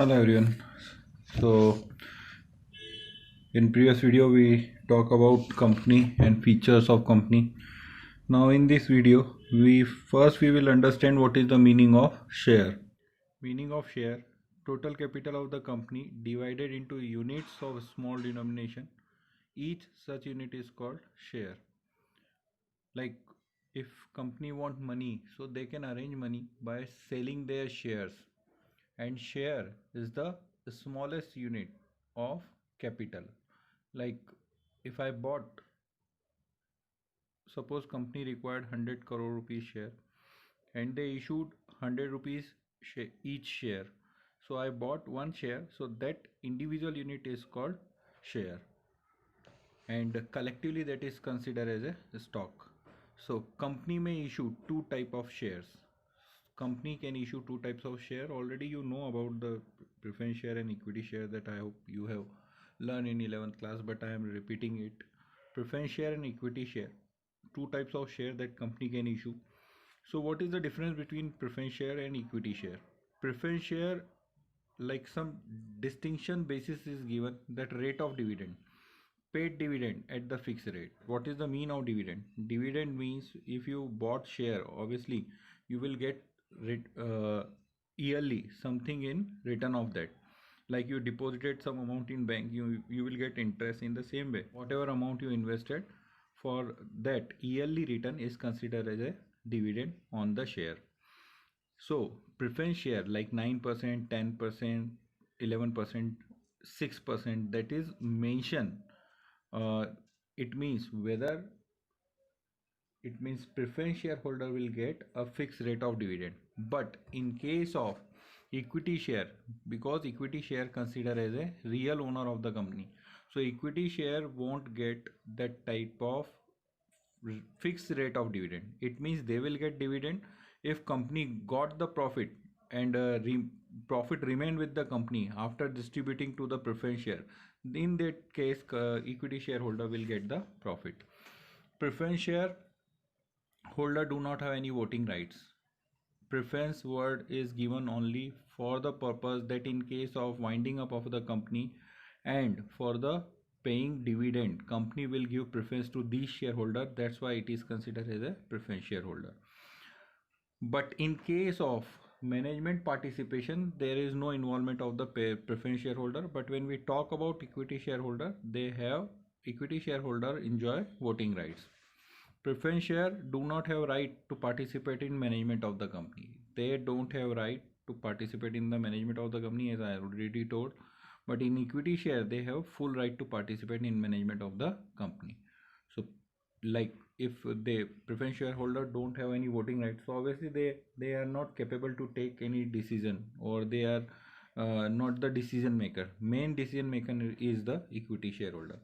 Hello everyone. So in previous video we talk about company and features of company. Now in this video we will understand what is the meaning of share. Meaning of share: total capital of the company divided into units of small denomination. Each such unit is called share. Like if company want money, so they can arrange money by selling their shares, and share is the smallest unit of capital. Like if I bought, suppose company required 100 crore rupees share and they issued 100 rupees each share, so I bought one share, so that individual unit is called share, and collectively that is considered as a stock. So company may issue two type of shares. Company can issue two types of share. Already you know about the preference share and equity share, that I hope you have learned in 11th class, but I am repeating it. Preference share and equity share, two types of share that company can issue. So what is the difference between preference share and equity share? Preference share, like some distinction basis is given, that rate of dividend, paid dividend at the fixed rate. What is the mean of dividend? Dividend means if you bought share, obviously you will get uh, yearly something in return of that. Like you deposited some amount in bank, you will get interest. In the same way, whatever amount you invested, for that yearly return is considered as a dividend on the share. So preference share like 9%, 10%, 11%, 6%, that is mentioned. uh, it means whether it means preference shareholder will get a fixed rate of dividend. But in case of equity share, because equity share considered as a real owner of the company, so equity share won't get that type of fixed rate of dividend. It means they will get dividend if company got the profit, and profit remain with the company after distributing to the preference share. In that case, equity shareholder will get the profit. Preference share holder do not have any voting rights. Preference word is given only for the purpose that in case of winding up of the company and for the paying dividend, company will give preference to these shareholder. That's why it is considered as a preference shareholder. But in case of management participation, there is no involvement of the preference shareholder. But when we talk about equity shareholder, they have equity shareholder enjoy voting rights. Preference share do not have right to participate in management of the company. They don't have right to participate in the management of the company, as I already told. But in equity share, they have full right to participate in management of the company. So like if the preference shareholder don't have any voting rights, so obviously they are not capable to take any decision, or they are not the decision maker. Main decision maker is the equity shareholder.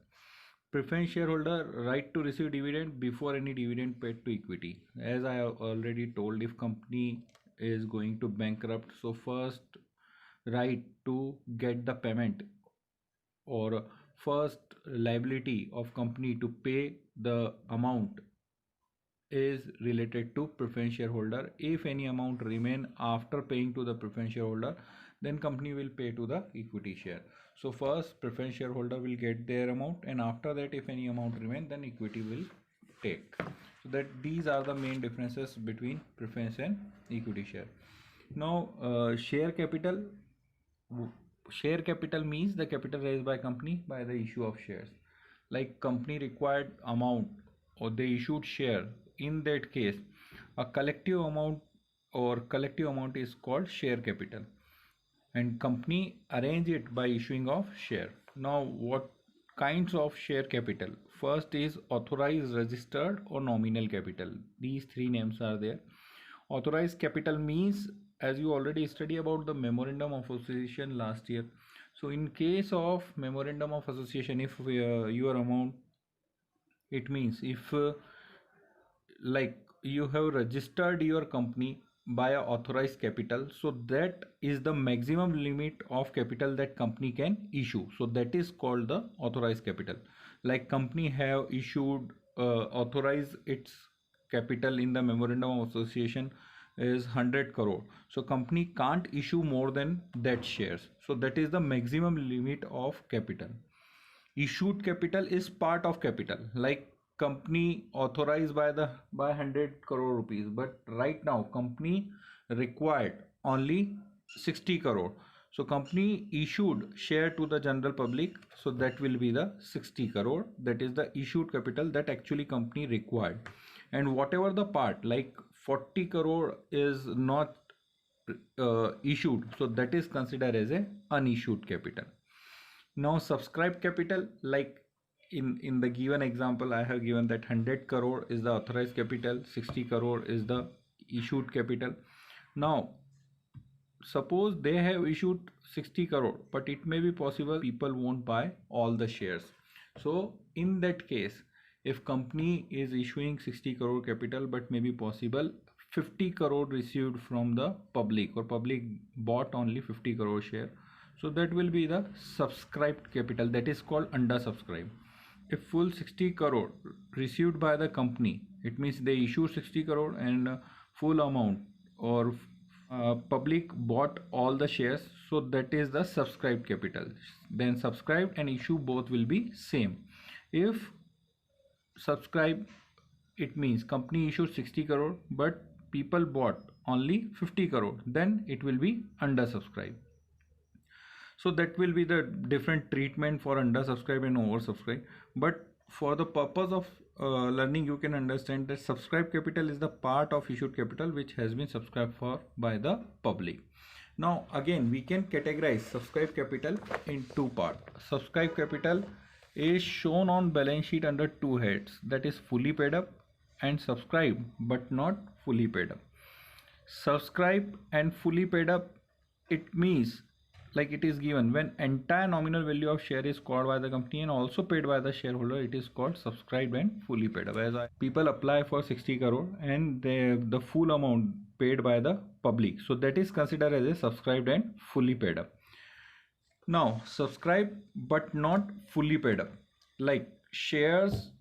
Preference shareholder right to receive dividend before any dividend paid to equity. As I already told, if company is going to bankrupt, so first right to get the payment, or first liability of company to pay the amount is related to preference shareholder. If any amount remain after paying to the preference shareholder, then company will pay to the equity share. So first preference shareholder will get their amount, and after that if any amount remain, then equity will take. So that these are the main differences between preference and equity share. Now share capital. Share capital means the capital raised by company by the issue of shares. Like company required amount or they issued share. In that case, a collective amount is called share capital, and company arrange it by issuing of share. Now what kinds of share capital? First is authorized, registered, or nominal capital. These three names are there. Authorized capital means, as you already study about the memorandum of association last year, so in case of memorandum of association, if your amount, it means if like you have registered your company by a authorized capital, so that is the maximum limit of capital that company can issue, so that is called the authorized capital. Like company have issued authorized its capital in the memorandum of association is 100 crore. So company can't issue more than that shares. So that is the maximum limit of capital. Issued capital is part of capital, like company authorized by 100 crore rupees, but right now company required only 60 crore. So company issued share to the general public, so that will be the 60 crore. That is the issued capital that actually company required. And whatever the part, like 40 crore is not issued, so that is considered as a unissued capital. Now subscribed capital, like in the given example I have given that 100 crore is the authorized capital, 60 crore is the issued capital. Now suppose they have issued 60 crore, but it may be possible people won't buy all the shares. So in that case, if company is issuing 60 crore capital, but maybe possible 50 crore received from the public, or public bought only 50 crore share, so that will be the subscribed capital, that is called undersubscribed. If full 60 crore received by the company, it means they issue 60 crore and full amount or public bought all the shares, so that is the subscribed capital. Then subscribed and issue both will be same. If subscribe, it means company issued 60 crore but people bought only 50 crore, then it will be undersubscribed. So that will be the different treatment for undersubscribe and oversubscribe. But for the purpose of learning, you can understand that subscribed capital is the part of issued capital which has been subscribed for by the public. Now again, we can categorize subscribed capital in two parts. Subscribed capital is shown on balance sheet under two heads, that is fully paid up and subscribed but not fully paid up. Subscribed and fully paid up, it means like it is given when entire nominal value of share is called by the company and also paid by the shareholder, it is called subscribed and fully paid up. As people apply for 60 crore and the full amount paid by the public, so that is considered as a subscribed and fully paid up. Now subscribed but not fully paid up, like shares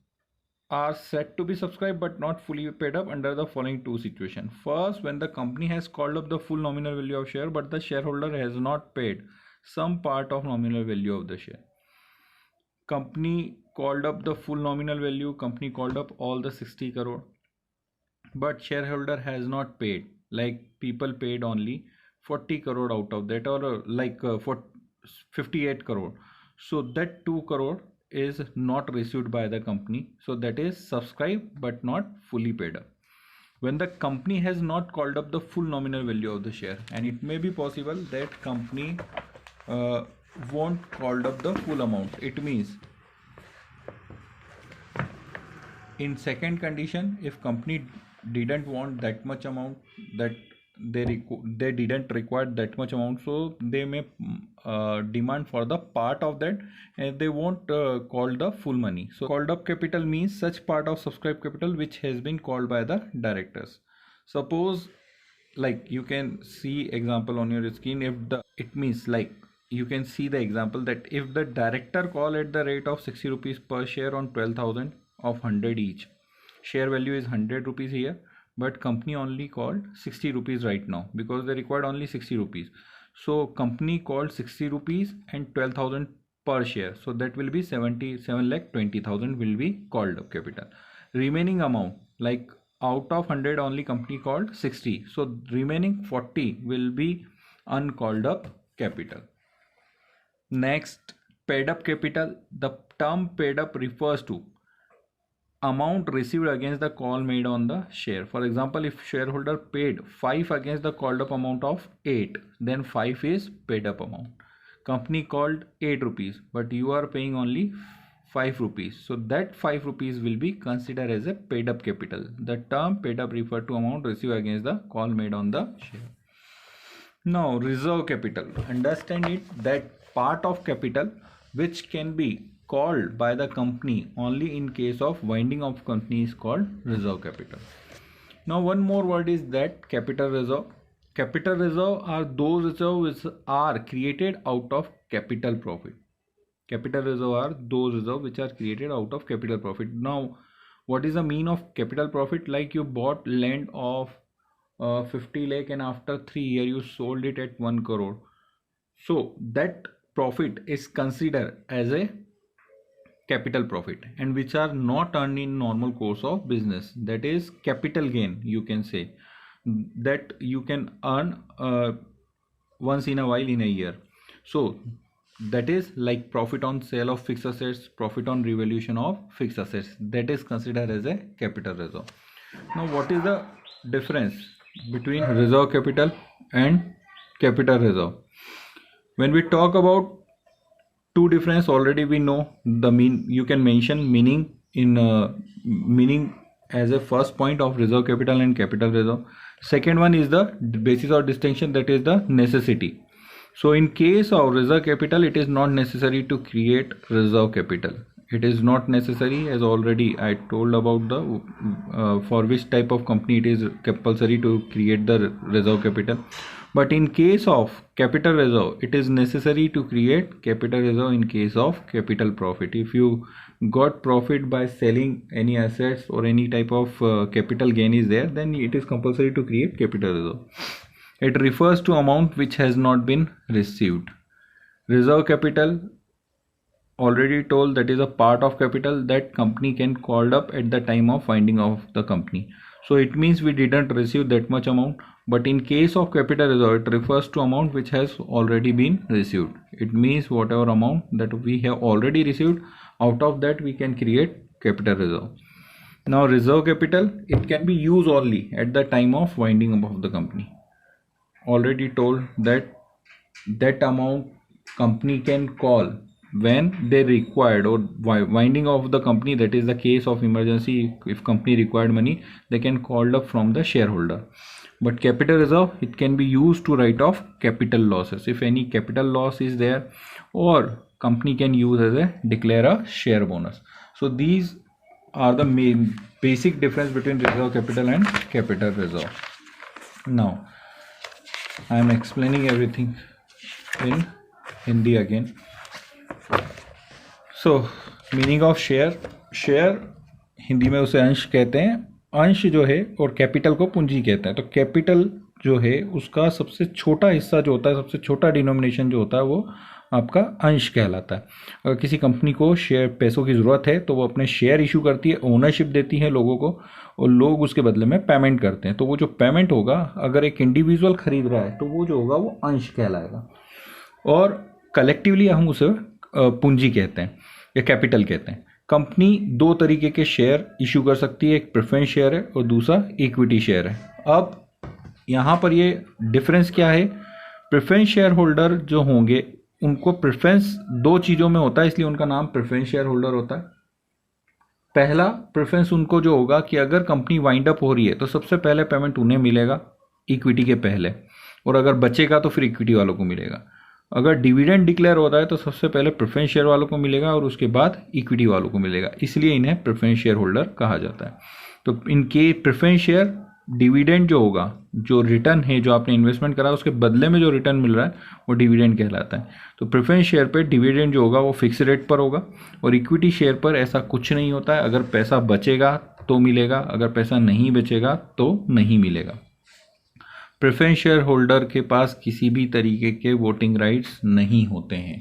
are said to be subscribed but not fully paid up under the following two situations. First, when the company has called up the full nominal value of share but the shareholder has not paid some part of nominal value of the share. Company called up the full nominal value, company called up all the 60 crore, but shareholder has not paid, like people paid only 40 crore out of that, or for 58 crore. So that 2 crore is not received by the company, so that is subscribed but not fully paid up. When the company has not called up the full nominal value of the share, and it may be possible that company won't called up the full amount, it means in second condition, if company didn't want that much amount, that they didn't require that much amount, so they may demand for the part of that and they won't call the full money. So called up capital means such part of subscribed capital which has been called by the directors. Suppose, like you can see example on your screen, it means like you can see the example that if the director call at the rate of 60 rupees per share on 12,000 of 100 each, share value is 100 rupees here, but company only called 60 rupees right now because they required only 60 rupees. So company called 60 rupees and 12,000 per share, so that will be 7,20,000 will be called up capital. Remaining amount, like out of 100 only company called 60, so remaining 40 will be uncalled up capital. Next, paid up capital. The term paid up refers to amount received against the call made on the share. For example, if shareholder paid 5 against the called up amount of 8, then 5 is paid up amount. Company called 8 rupees, but you are paying only 5 rupees, so that 5 rupees will be considered as a paid up capital. The term paid up refer to amount received against the call made on the share. Now reserve capital, understand it, that part of capital which can be called by the company only in case of winding of company is called reserve capital. Now one more word is that capital reserve. Capital reserve are those reserves which are created out of capital profit. Capital reserve are those reserves which are created out of capital profit. Now what is the mean of capital profit? Like you bought land of 50 lakh and after 3 years you sold it at 1 crore. So that profit is considered as a capital profit and which are not earned in normal course of business. That is capital gain, you can say, that you can earn once in a while in a year. So that is like profit on sale of fixed assets, profit on revaluation of fixed assets, that is considered as a capital reserve. Now what is the difference between reserve capital and capital reserve? When we talk about two difference, already we know the you can mention meaning in meaning as a first point of reserve capital and capital reserve. Second one is the basis of distinction, that is the necessity. So in case of reserve capital, it is not necessary to create reserve capital. It is not necessary, as already I told about the for which type of company it is compulsory to create the reserve capital. But in case of capital reserve, it is necessary to create capital reserve in case of capital profit. If you got profit by selling any assets or any type of capital gain is there, then it is compulsory to create capital reserve. It refers to amount which has not been received. Reserve capital, already told, that is a part of capital that company can called up at the time of winding of the company. So it means we didn't receive that much amount. But in case of capital reserve, it refers to amount which has already been received. It means whatever amount that we have already received, out of that we can create capital reserve. Now reserve capital, it can be used only at the time of winding up of the company. Already told that that amount company can call when they required, or winding of the company, that is the case of emergency. If company required money, they can call up from the shareholder. But capital reserve, it can be used to write off capital losses if any capital loss is there, or company can use as a declare a share bonus. So these are the main basic difference between reserve capital and capital reserve. Now I am explaining everything in Hindi again. So meaning of share, share Hindi में उसे अंश कहते हैं, अंश जो है, और capital को पूंजी कहते हैं. तो कैपिटल जो है उसका सबसे छोटा हिस्सा जो होता है, सबसे छोटा डिनोमिनेशन जो होता है, वो आपका अंश कहलाता है. अगर किसी कंपनी को शेयर पैसों की ज़रूरत है तो वो अपने शेयर इशू करती है, ओनरशिप देती है लोगों को, और लोग उसके बदले में पेमेंट करते हैं. तो वो जो पेमेंट होगा, अगर एक इंडिविजुअल खरीद रहा है तो वो जो होगा वो अंश कहलाएगा, और कलेक्टिवली हम उसे पूंजी कहते हैं या कैपिटल कहते हैं. कंपनी दो तरीके के शेयर इशू कर सकती है, एक प्रेफरेंस शेयर है और दूसरा इक्विटी शेयर है. अब यहाँ पर ये डिफरेंस क्या है, प्रेफरेंस शेयर होल्डर जो होंगे उनको प्रेफरेंस दो चीज़ों में होता है, इसलिए उनका नाम प्रेफरेंस शेयर होल्डर होता है. पहला प्रेफरेंस उनको जो होगा कि अगर कंपनी वाइंड अप हो रही है तो सबसे पहले पेमेंट उन्हें मिलेगा इक्विटी के पहले, और अगर बचेगा तो फिर इक्विटी वालों को मिलेगा. अगर डिविडेंड डिक्लेयर होता है तो सबसे पहले प्रेफरेंस शेयर वालों को मिलेगा और उसके बाद इक्विटी वालों को मिलेगा, इसलिए इन्हें प्रेफरेंस शेयर होल्डर कहा जाता है. तो इनके प्रेफरेंस शेयर डिविडेंड जो होगा, जो रिटर्न है जो आपने इन्वेस्टमेंट करा उसके बदले में जो रिटर्न मिल रहा है वो डिविडेंड कहलाता है. तो प्रेफरेंस शेयर पे डिविडेंड जो होगा वो फिक्स रेट पर होगा, और इक्विटी शेयर पर ऐसा कुछ नहीं होता है. अगर पैसा बचेगा तो मिलेगा, अगर पैसा नहीं बचेगा तो नहीं मिलेगा. प्रेफरेंस शेयर होल्डर के पास किसी भी तरीके के वोटिंग राइट्स नहीं होते हैं.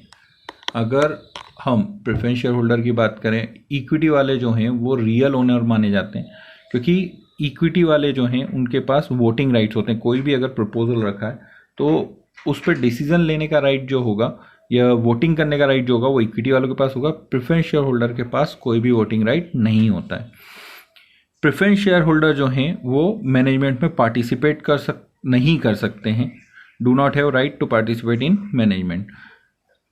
अगर हम प्रेफरेंस शेयर होल्डर की बात करें, इक्विटी वाले जो हैं वो रियल ओनर माने जाते हैं, क्योंकि इक्विटी वाले जो हैं उनके पास वोटिंग राइट्स होते हैं. कोई भी अगर प्रपोजल रखा है तो उस पर डिसीजन लेने का राइट जो होगा या वोटिंग करने का राइट जो होगा वो इक्विटी वालों के पास होगा. प्रेफरेंस शेयर होल्डर के पास कोई भी वोटिंग राइट नहीं होता है. प्रेफरेंस शेयर होल्डर जो हैं वो मैनेजमेंट में पार्टिसिपेट नहीं कर सकते हैं, do not have right to participate in management.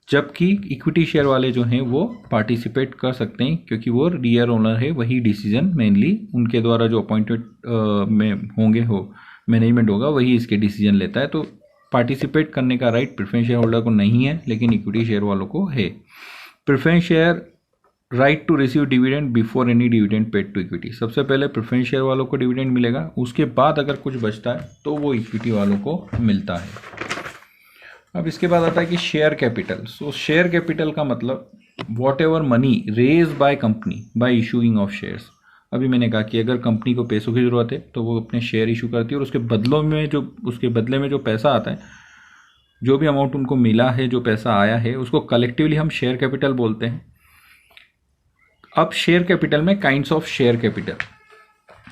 जबकि इक्विटी शेयर वाले जो हैं वो पार्टिसिपेट कर सकते हैं, क्योंकि वो रियल ओनर है, वही डिसीजन मेनली उनके द्वारा जो अपॉइंटेड में होंगे हो मैनेजमेंट होगा वही इसके डिसीजन लेता है. तो पार्टिसिपेट करने का राइट प्रेफरेंस शेयर होल्डर को नहीं है, लेकिन इक्विटी शेयर वालों को है. Preference share right to receive dividend before any dividend paid to equity. सबसे पहले प्रेफरेंस शेयर वालों को डिविडेंड मिलेगा, उसके बाद अगर कुछ बचता है तो वो इक्विटी वालों को मिलता है. अब इसके बाद आता है कि share capital. So share capital का मतलब whatever money raise by company by issuing of shares. अभी मैंने कहा कि अगर कंपनी को पैसों की ज़रूरत है तो वो अपने शेयर इशू करती है, और उसके बदले में जो पैसा आता है, जो भी अमाउंट उनको मिला है, जो पैसा आया है, उसको कलेक्टिवली हम शेयर कैपिटल बोलते हैं। अब शेयर कैपिटल में काइंड्स ऑफ शेयर कैपिटल,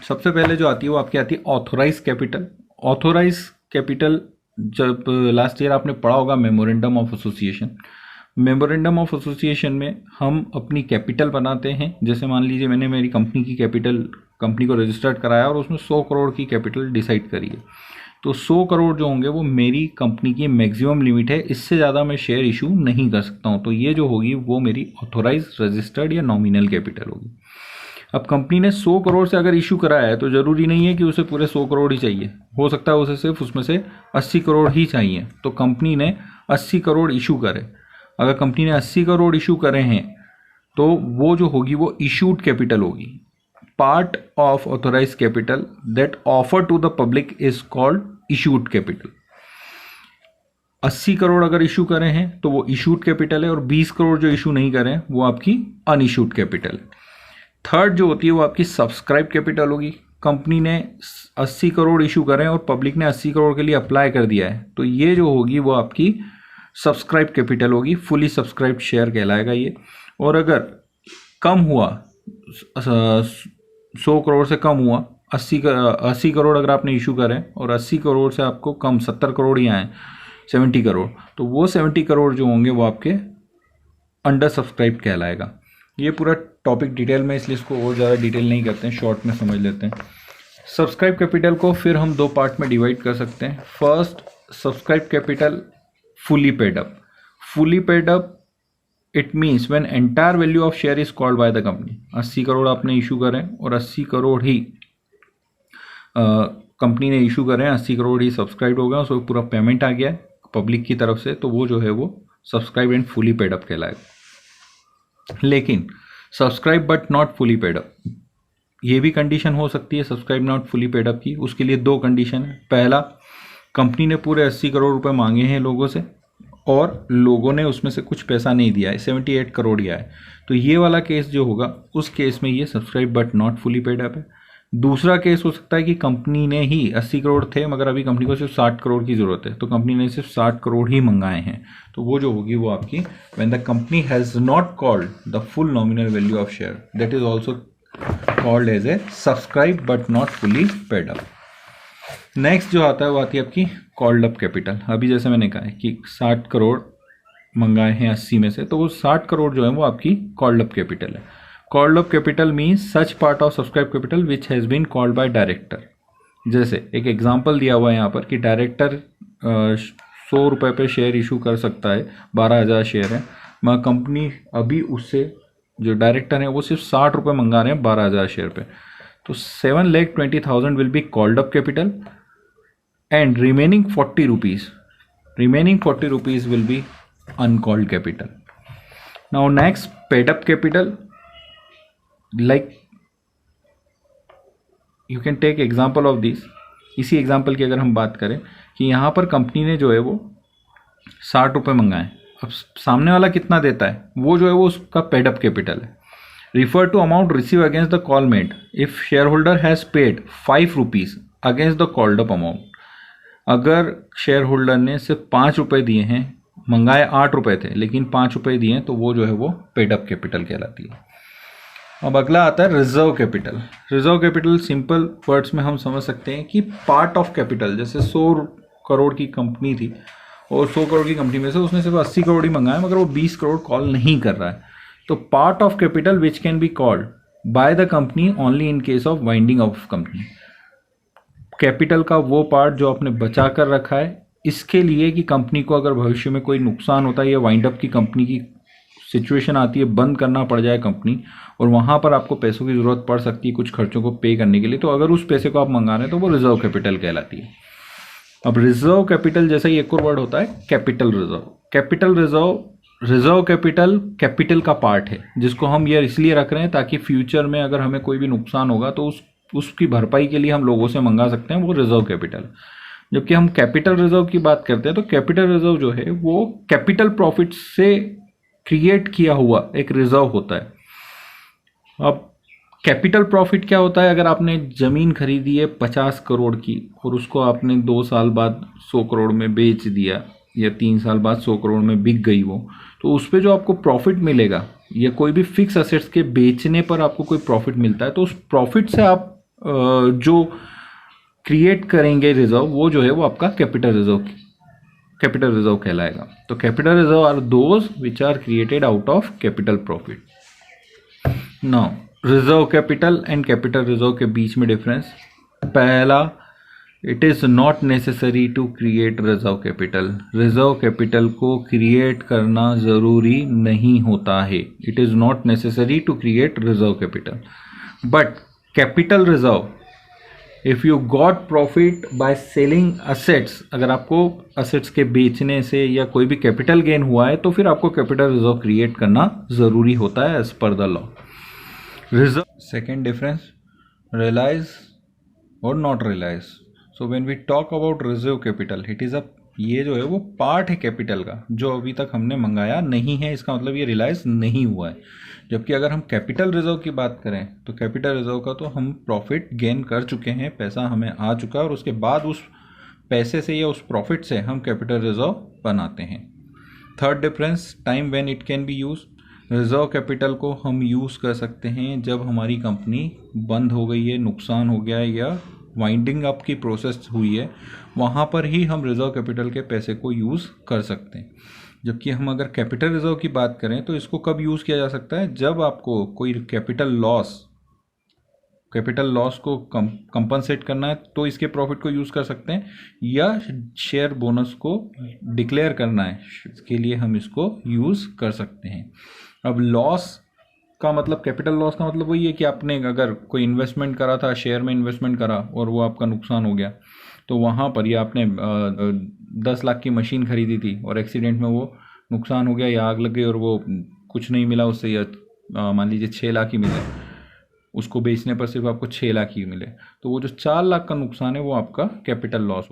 सबसे पहले जो आती है वो आपकी आती है ऑथोराइज कैपिटल। ऑथोराइज कैपिटल, जब लास्ट ईयर आपने पढ़ा होगा memorandum of association, memorandum of association में हम अपनी कैपिटल बनाते हैं। जैसे मान लीजिए मैंने मेरी कंपनी को रजिस्टर्ड कराया और उसमें 100 करोड़ की कैपिटल डिसाइड करी है, तो 100 करोड़ जो होंगे वो मेरी कंपनी की मैक्सिमम लिमिट है, इससे ज़्यादा मैं शेयर इशू नहीं कर सकता हूँ। तो ये जो होगी वो मेरी ऑथोराइज, रजिस्टर्ड या नॉमिनल कैपिटल होगी। अब कंपनी ने 100 करोड़ से अगर इशू कराया है तो ज़रूरी नहीं है कि उसे पूरे 100 करोड़ ही चाहिए, हो सकता है उसे सिर्फ उसमें से 80 करोड़ ही चाहिए। तो कंपनी ने 80 करोड़ इशू करे, अगर कंपनी ने 80 करोड़ इशू करे हैं तो वो जो होगी वो इशूड कैपिटल होगी। Part of authorise capital that offer to the public is called issued capital. 80 crore अगर इशू करे हैं तो वो इशूड कैपिटल है, और 20 करोड़ जो इशू नहीं करें वो आपकी अनइशूड कैपिटल है। थर्ड जो होती है वो आपकी सब्सक्राइब कैपिटल होगी। कंपनी ने 80 करोड़ इशू करें और पब्लिक ने 80 करोड़ के लिए अप्लाई कर दिया है, तो ये जो होगी वो आपकी सब्सक्राइब कैपिटल होगी, फुली सब्सक्राइब्ड शेयर कहलाएगा ये। और अगर कम हुआ, 100 करोड़ से कम हुआ, 80 करोड़ अगर आपने इशू करें और 80 करोड़ से आपको कम 70 करोड़ ही आए, 70 करोड़, तो वो 70 करोड़ जो होंगे वो आपके अंडर सब्सक्राइब कहलाएगा। ये पूरा टॉपिक डिटेल में, इसलिए इसको और ज़्यादा डिटेल नहीं करते हैं, शॉर्ट में समझ लेते हैं। सब्सक्राइब कैपिटल को फिर हम 2 पार्ट में डिवाइड कर सकते हैं। First, subscribe capital fully paid up. Fully paid up it means when entire value of share is called by the company. 80 crore आपने इशू करें और 80 करोड़ ही कंपनी ने इशू करें, 80 करोड़ ही सब्सक्राइब हो गया, उसको पूरा पेमेंट आ गया है पब्लिक की तरफ से, तो वो जो है वो subscribe and fully paid up कहलाएगा। लेकिन subscribe but not fully paid up, ये भी कंडीशन हो सकती है subscribe not fully paid up की। उसके लिए 2 कंडीशन है। पहला, कंपनी ने पूरे 80 करोड़ रुपए मांगे हैं लोगों से और लोगों ने उसमें से कुछ पैसा नहीं दिया है, 78 करोड़ दिया है, तो ये वाला केस जो होगा उस केस में ये subscribe but not fully paid up है। दूसरा केस हो सकता है कि कंपनी ने ही 80 करोड़ थे मगर अभी कंपनी को सिर्फ 60 करोड़ की जरूरत है, तो कंपनी ने सिर्फ 60 करोड़ ही मंगाए हैं, तो वो जो होगी वो आपकी when the company has not called the full nominal value of share, that is also called as a subscribe but not fully paid up. Next जो आता है वो आती है आपकी कॉल्ड अप कैपिटल। अभी जैसे मैंने कहा है कि 60 करोड़ मंगाए हैं 80 में से, तो वो 60 करोड़ जो है वो आपकी कॉल्ड अप कैपिटल है। Called up capital means such part of subscribe capital which has been called by director. जैसे एक एग्जांपल दिया हुआ है यहाँ पर कि डायरेक्टर 100 रुपये पे शेयर इशू कर सकता है, 12,000 शेयर है, मगर कंपनी अभी उससे जो डायरेक्टर है वो सिर्फ 60 रुपये मंगा रहे हैं 12,000 शेयर पे, तो 7,20,000 will be called up capital and remaining 40 rupees will be uncalled capital. Now next, paid up capital, like you can take example of this। इसी एग्जाम्पल की अगर हम बात करें कि यहाँ पर कंपनी ने जो है वो 60 रुपये मंगाए, अब सामने वाला कितना देता है वो जो है वो उसका पेड अप कैपिटल है। Refer to amount receive against the call made if shareholder has paid 5 rupees against the called up amount. अगर शेयर होल्डर ने सिर्फ 5 रुपये दिए हैं, मंगाए 8 रुपये थे लेकिन 5 रुपये दिए हैं, तो वो जो है वो पेड अप कैपिटल कहलाती है। अब अगला आता है reserve capital. Reserve capital simple words में हम समझ सकते हैं कि पार्ट ऑफ कैपिटल, जैसे 100 करोड़ की कंपनी थी और 100 करोड़ की कंपनी में से उसने सिर्फ 80 करोड़ ही मंगाए मगर वो 20 करोड़ कॉल नहीं कर रहा है, तो part of capital which can be called by the company only in case of winding of company. Capital का वो पार्ट जो आपने बचा कर रखा है इसके लिए कि कंपनी को अगर भविष्य में कोई नुकसान होता है या वाइंड अप की कंपनी की सिचुएशन आती है, बंद करना पड़ जाए कंपनी और वहाँ पर आपको पैसों की ज़रूरत पड़ सकती है कुछ खर्चों को पे करने के लिए, तो अगर उस पैसे को आप मंगा रहे हैं तो वो रिजर्व कैपिटल कहलाती है। अब रिजर्व कैपिटल जैसा ही एक और वर्ड होता है कैपिटल रिजर्व। रिजर्व कैपिटल का पार्ट है जिसको हम ये इसलिए रख रहे हैं ताकि फ्यूचर में अगर हमें कोई भी नुकसान होगा तो उसकी भरपाई के लिए हम लोगों से मंगा सकते हैं, वो रिजर्व कैपिटल। जबकि हम कैपिटल रिजर्व की बात करते हैं तो कैपिटल रिजर्व जो है वो कैपिटल प्रॉफिट से क्रिएट किया हुआ एक रिजर्व होता है। अब कैपिटल प्रॉफिट क्या होता है? अगर आपने ज़मीन खरीदी है 50 करोड़ की और उसको आपने 2 साल बाद 100 करोड़ में बेच दिया या 3 साल बाद 100 करोड़ में बिक गई वो, तो उस पर जो आपको प्रॉफिट मिलेगा या कोई भी फिक्स असेट्स के बेचने पर आपको कोई प्रॉफिट मिलता है, तो उस प्रॉफिट से आप जो क्रिएट करेंगे रिजर्व, वो जो है वो आपका कैपिटल रिजर्व कहलाएगा। तो capital reserve are those which are created out of capital profit. Now reserve capital and capital reserve के बीच में डिफरेंस। पहला, it is not necessary to create reserve capital. Reserve capital को क्रिएट करना ज़रूरी नहीं होता है। It is not necessary to create reserve capital, but capital reserve, if you got profit by selling assets, अगर आपको असेट्स के बेचने से या कोई भी कैपिटल गेन हुआ है तो फिर आपको कैपिटल रिजर्व क्रिएट करना ज़रूरी होता है as per the law. Reserve, second difference, realise और not realise. So when we talk about reserve capital, it is ये जो है वो पार्ट है कैपिटल का जो अभी तक हमने मंगाया नहीं है, इसका मतलब ये रियलाइज नहीं हुआ है। जबकि अगर हम कैपिटल रिजर्व की बात करें तो कैपिटल रिजर्व का तो हम प्रॉफिट गेन कर चुके हैं, पैसा हमें आ चुका है और उसके बाद उस पैसे से या उस प्रॉफिट से हम कैपिटल रिजर्व बनाते हैं। Third difference, time when it can be use. Reserve capital को हम यूज़ कर सकते हैं जब हमारी कंपनी बंद हो गई है, नुकसान हो गया है या वाइंडिंग अप की प्रोसेस हुई है, वहाँ पर ही हम रिजर्व कैपिटल के पैसे को यूज़ कर सकते हैं। जबकि हम अगर कैपिटल रिजर्व की बात करें तो इसको कब यूज़ किया जा सकता है? जब आपको कोई कैपिटल लॉस को कंपनसेट करना है तो इसके प्रॉफिट को यूज़ कर सकते हैं, या शेयर बोनस को डिक्लेयर करना है, इसके लिए हम इसको यूज़ कर सकते हैं। अब लॉस का मतलब, कैपिटल लॉस का मतलब वही है कि आपने अगर कोई इन्वेस्टमेंट करा था, शेयर में इन्वेस्टमेंट करा और वो आपका नुकसान हो गया, तो वहाँ पर या आपने 10 लाख की मशीन खरीदी थी और एक्सीडेंट में वो नुकसान हो गया या आग लग गई और वो कुछ नहीं मिला उससे, या मान लीजिए 6 लाख ही मिले, उसको बेचने पर सिर्फ आपको 6 लाख ही मिले, तो वो जो 4 लाख का नुकसान है वो आपका कैपिटल लॉस